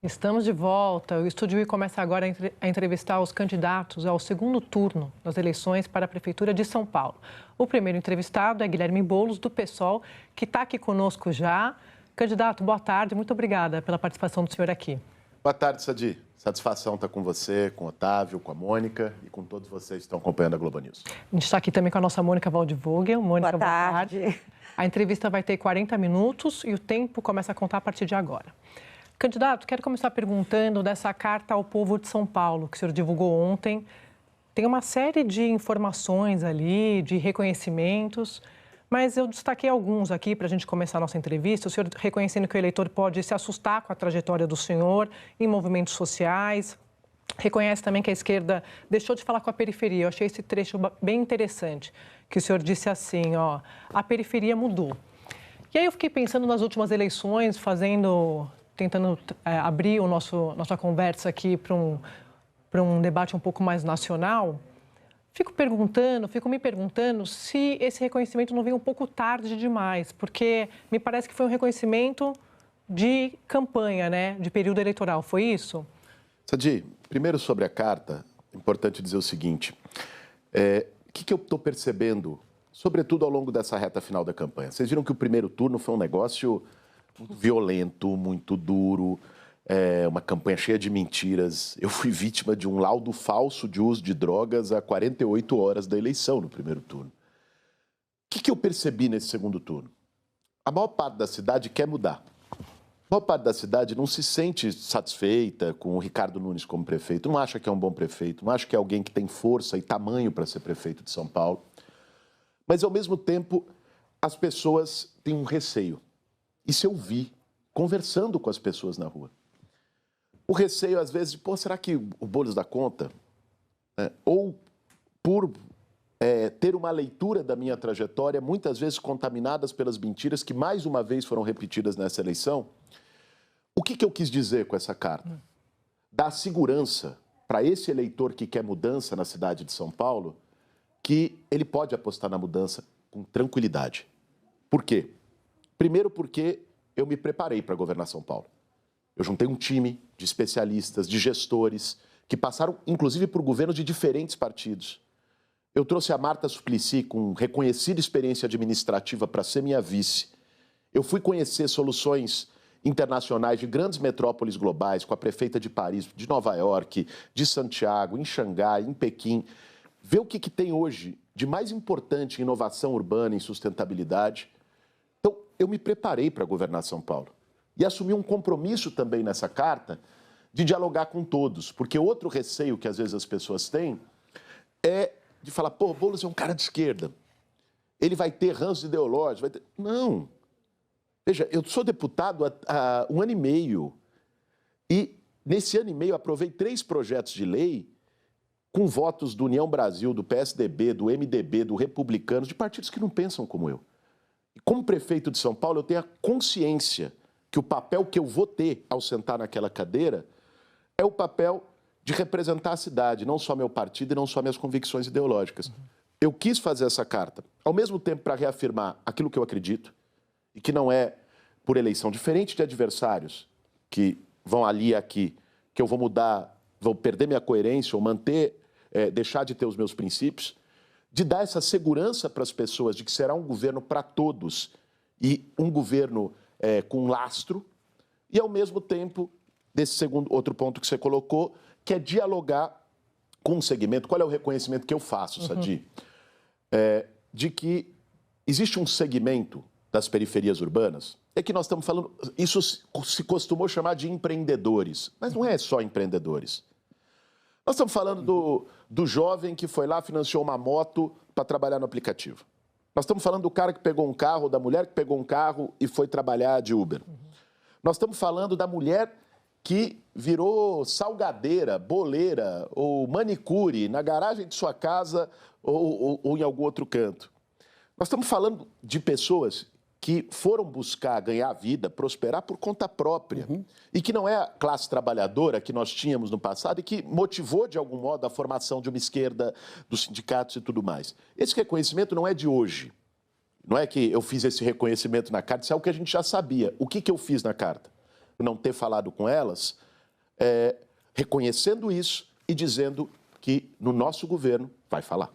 Estamos de volta. O Estúdio I começa agora a entrevistar os candidatos ao segundo turno das eleições para a Prefeitura de São Paulo. O primeiro entrevistado é Guilherme Boulos, do PSOL, que está aqui conosco já. Candidato, boa tarde. Muito obrigada pela participação do senhor aqui. Boa tarde, Sadi. Satisfação estar com você, com o Otávio, com a Mônica e com todos vocês que estão acompanhando a Globo News. A gente está aqui também com a nossa Mônica Waldvogel. Mônica, boa tarde. A entrevista vai ter 40 minutos e o tempo começa a contar a partir de agora. Candidato, quero começar perguntando dessa carta ao povo de São Paulo, que o senhor divulgou ontem. Tem uma série de informações ali, de reconhecimentos, mas eu destaquei alguns aqui para a gente começar a nossa entrevista. O senhor reconhecendo que o eleitor pode se assustar com a trajetória do senhor em movimentos sociais. Reconhece também que a esquerda deixou de falar com a periferia. Eu achei esse trecho bem interessante, que o senhor disse assim, a periferia mudou. E aí eu fiquei pensando nas últimas eleições, tentando abrir nossa conversa aqui para um debate um pouco mais nacional, fico me perguntando se esse reconhecimento não veio um pouco tarde demais, porque me parece que foi um reconhecimento de campanha, né, de período eleitoral. Foi isso? Sadi, primeiro sobre a carta, é importante dizer o seguinte, o que eu estou percebendo, sobretudo ao longo dessa reta final da campanha? Vocês viram que o primeiro turno foi um negócio muito violento, muito duro, uma campanha cheia de mentiras. Eu fui vítima de um laudo falso de uso de drogas a 48 horas da eleição no primeiro turno. O que eu percebi nesse segundo turno? A maior parte da cidade quer mudar. A maior parte da cidade não se sente satisfeita com o Ricardo Nunes como prefeito, não acha que é um bom prefeito, não acha que é alguém que tem força e tamanho para ser prefeito de São Paulo. Mas, ao mesmo tempo, as pessoas têm um receio. Isso eu vi, conversando com as pessoas na rua. O receio, às vezes, de, será que o Boulos dá conta? Ou por ter uma leitura da minha trajetória, muitas vezes contaminadas pelas mentiras que, mais uma vez, foram repetidas nessa eleição. O que eu quis dizer com essa carta? Dar segurança para esse eleitor que quer mudança na cidade de São Paulo, que ele pode apostar na mudança com tranquilidade. Por quê? Primeiro porque eu me preparei para governar São Paulo. Eu juntei um time de especialistas, de gestores, que passaram, inclusive, por governos de diferentes partidos. Eu trouxe a Marta Suplicy, com reconhecida experiência administrativa, para ser minha vice. Eu fui conhecer soluções internacionais de grandes metrópoles globais, com a prefeita de Paris, de Nova York, de Santiago, em Xangai, em Pequim. Ver o que tem hoje de mais importante em inovação urbana, em sustentabilidade. Então, eu me preparei para governar São Paulo e assumi um compromisso também nessa carta de dialogar com todos, porque outro receio que às vezes as pessoas têm é de falar, Boulos é um cara de esquerda, ele vai ter ranço ideológico, Não. Veja, eu sou deputado há 1 ano e meio e nesse ano e meio aprovei 3 projetos de lei com votos do União Brasil, do PSDB, do MDB, do Republicanos, de partidos que não pensam como eu. E como prefeito de São Paulo, eu tenho a consciência que o papel que eu vou ter ao sentar naquela cadeira é o papel de representar a cidade, não só meu partido e não só minhas convicções ideológicas. Eu quis fazer essa carta, ao mesmo tempo para reafirmar aquilo que eu acredito, e que não é por eleição, diferente de adversários que vão ali e aqui, que eu vou mudar, vou perder minha coerência ou deixar de ter os meus princípios, de dar essa segurança para as pessoas de que será um governo para todos e um governo com lastro, e ao mesmo tempo, desse outro ponto que você colocou, que é dialogar com o segmento. Qual é o reconhecimento que eu faço, Sadi? De que existe um segmento das periferias urbanas, é que nós estamos falando, isso se costumou chamar de empreendedores, mas não é só empreendedores. Nós estamos falando do jovem que foi lá, financiou uma moto para trabalhar no aplicativo. Nós estamos falando do cara que pegou um carro, da mulher que pegou um carro e foi trabalhar de Uber. Nós estamos falando da mulher que virou salgadeira, boleira ou manicure na garagem de sua casa ou em algum outro canto. Nós estamos falando de pessoas que foram buscar ganhar vida, prosperar por conta própria. E que não é a classe trabalhadora que nós tínhamos no passado e que motivou, de algum modo, a formação de uma esquerda, dos sindicatos e tudo mais. Esse reconhecimento não é de hoje. Não é que eu fiz esse reconhecimento na carta, isso é o que a gente já sabia. O que eu fiz na carta? Não ter falado com elas reconhecendo isso e dizendo que no nosso governo vai falar.